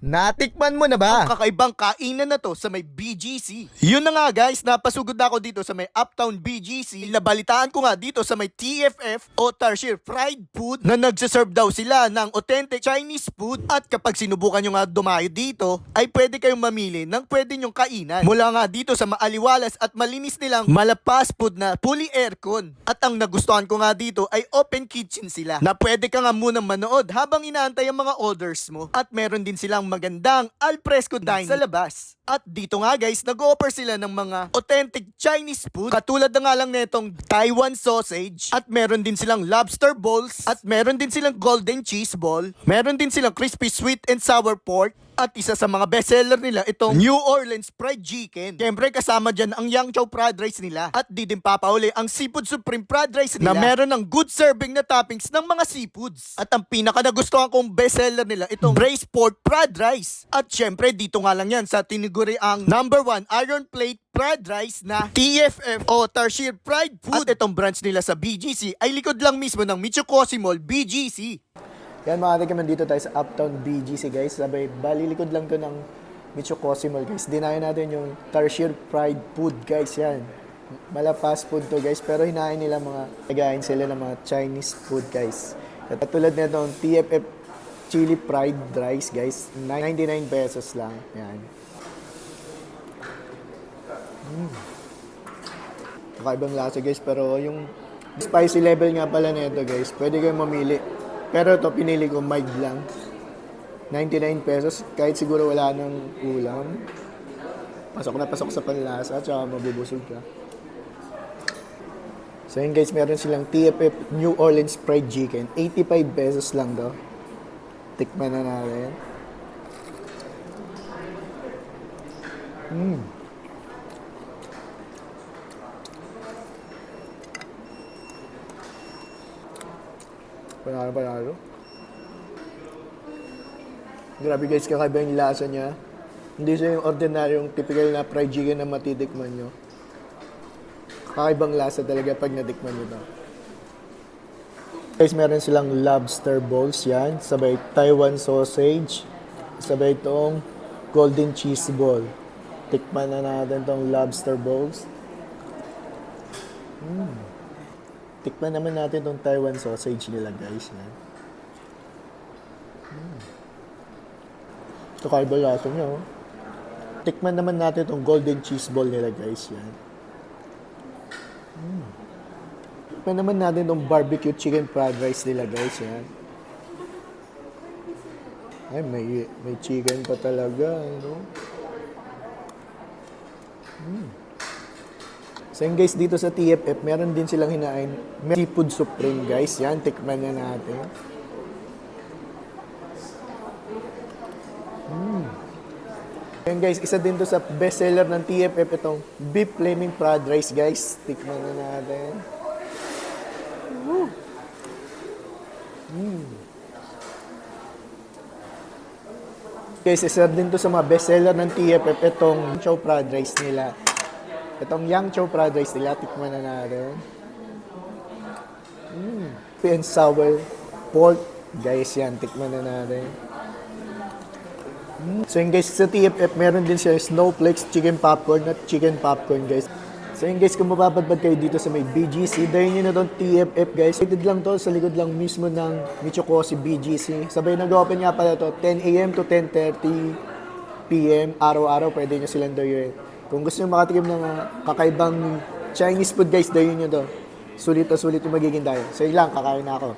Natikman mo na ba? Ang kakaibang kainan na to sa may BGC. Yun na nga guys, napasugod na ako dito sa may Uptown BGC. Nabalitaan ko nga dito sa may TFF o Tarsier Fried Food na nagsaserve daw sila ng authentic Chinese food. At kapag sinubukan nyo nga dumayo dito, ay pwede kayong mamili ng pwede nyong kainan. Mula nga dito sa maaliwalas at malinis nilang malapas food na fully aircon. At ang nagustuhan ko nga dito ay open kitchen sila. Na pwede ka nga munang manood habang inaantay ang mga orders mo. At meron din silang magandang al fresco dining sa labas. At dito nga guys, nag-offer sila ng mga authentic Chinese food. Katulad na nga lang netong Taiwan sausage. At meron din silang lobster balls. At meron din silang golden cheese ball. Meron din silang crispy sweet and sour pork. At isa sa mga bestseller nila, itong New Orleans Fried Chicken. Siyempre kasama dyan ang Yang Chow Fried Rice nila. At di din papauli ang Seafood Supreme Fried Rice nila na meron ng good serving na toppings ng mga seafoods. At ang pinaka nagustuhan kong bestseller nila, itong Braised Pork Fried Rice. At siyempre dito nga lang yan sa tiniguri ang #1 Iron Plate Fried Rice na TFF o Tarsier Fried Food. At itong branch nila sa BGC ay likod lang mismo ng Michokosi Mall BGC. Yan mga katikim, dito tayo sa Uptown BGC guys. Sabay, balilikod lang to ng Michokosi Mall guys. Dinayo natin yung Tarsier Fried Food guys. Yan. Malapas food to guys. Pero hinahin nila nagain sila ng mga Chinese food guys. Katulad na itong TFF Chili Fried Rice guys. 99 pesos lang. Yan. Kakaibang lasa guys. Pero yung spicy level nga pala nito guys. Pwede kayong mamili. Pero ito, pinili ko mild lang. 99 pesos. Kahit siguro wala nang ulam. Pasok na pasok sa panlasa. Tsaka mabubusog ka. So yun guys, meron silang TFF New Orleans Fried Chicken. 85 pesos lang daw. Tikman na natin. Panalo. Grabe guys, kakaiba yung lasa niya. Hindi siya yung ordinaryong typical na fried chicken na matitikman nyo. Kakaibang lasa talaga pag natikman nyo to. Guys, meron silang lobster balls yan. Sabay Taiwan sausage. Sabay itong golden cheese ball. Tikman na natin itong lobster balls. Tikman naman natin itong Taiwan sausage nila guys. Ito kaiba lasa niya. Oh. Tikman naman natin itong golden cheese ball nila guys. Yan. Tikman naman natin itong barbecue chicken fried rice nila guys. Yan. Ay, may chicken pa talaga. Ano? So yun guys, dito sa TFF, meron din silang hinain. Seafood Supreme guys. Yan, tikman na natin. Yan guys, isa din to sa bestseller ng TFF, itong Beef Flaming Fried Rice guys. Tikman na natin. Guys, isa din to sa mga bestseller ng TFF, itong Chow Fried Rice nila. Itong Yang Chow Fried Rice nila, tikman na natin. And sour pork. Guys, yan, tikman na natin. So yun guys, sa TFF, meron din siya snowflakes, chicken popcorn at chicken popcorn guys. So yun guys, kung mapapadpad kayo dito sa may BGC, dahil nyo na itong TFF guys. Rated lang to, sa likod lang mismo ng Michokosi BGC. Sabay nag-open nga pala to, 10 a.m. to 10:30 p.m. Araw-araw, pwede nyo silang dawin. Kung gusto nyo makatikim ng kakaibang Chinese food guys, dayon nyo to. Sulit na sulit yung magiging dayo. So yun lang, kakain na ako.